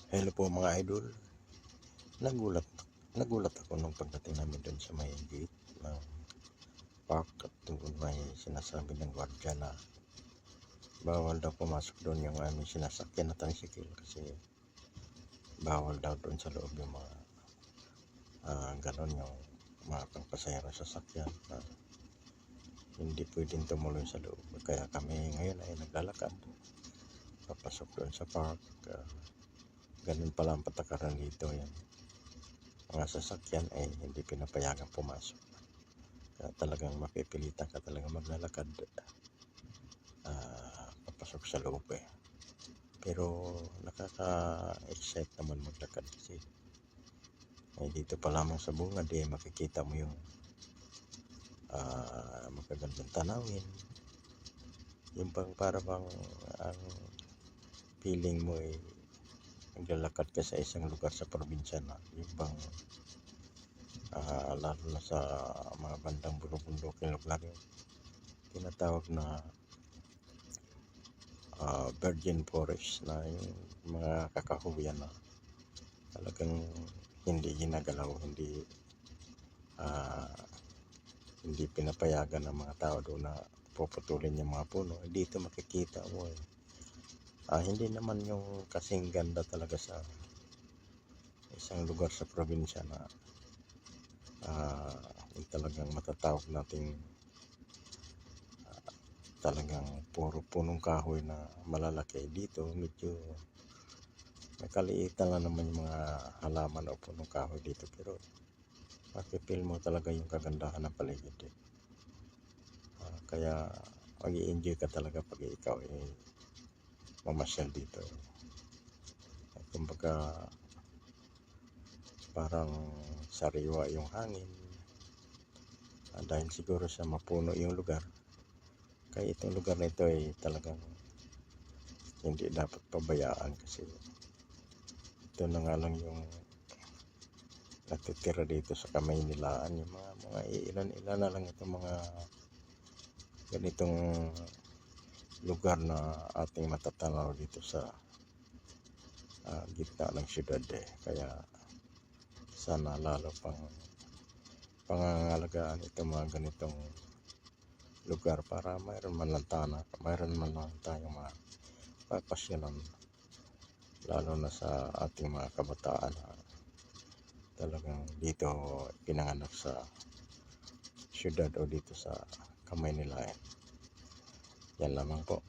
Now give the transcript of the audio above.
Hello po mga idol. Nagulat nagulat ako nung pagdating namin doon sa may gate ng park at doon may sinasabi ng gwardiya na bawal daw pumasok doon yung aming sinasakyan na tricycle kasi bawal daw doon sa loob yung mga ganon yung mga pangpasahero sa sasakyan na hindi pwedeng tumuloy sa loob. Kaya kami ngayon ay naglalakad papasok doon sa park. Ganun pala ang patakaran dito, yan mga sasakyan ay hindi pinapayagang pumasok. Kaya talagang mapipilitan ka talaga maglalakad papasok sa loob Pero nakaka-excite naman maglakad kasi dito pa lamang sa bungad makikita mo yung magagandang tanawin. Yung bang para bang ang feeling mo naglalakad ka sa isang lugar sa probinsya na yung bang lalo na sa mga bandang bulubundukin lugar yung tinatawag na virgin forest na yung mga kakahuyan na talagang hindi ginagalaw, hindi pinapayagan ng mga tao doon na puputulin yung mga puno. Dito makikita mo hindi naman yung kasing ganda talaga sa isang lugar sa probinsya na talagang matatawag nating talagang puro punong kahoy na malalaki. Dito medyo nakaliitan lang naman yung mga halaman o punong kahoy dito, pero makipil mo talaga yung kagandahan ng paligid kaya mag-i-enjoy ka talaga pag ikaw mamasyal dito. Kumbaga parang sariwa yung hangin dahil siguro sa mapuno yung lugar. Kaya itong lugar na ito ay talagang hindi dapat pabayaan kasi ito na nga lang yung natitira dito sa kamay nilaan, yung mga ilan na lang itong mga ganitong lugar na ating matatanaw dito sa gitna ng syudad kaya sana lalo pang pangangalagaan itong mga ganitong lugar para mayroon man lang tayong mapapasyalan lalo na sa ating mga kabataan na talagang dito pinanganak sa syudad o dito sa kamay nila yan lamang po.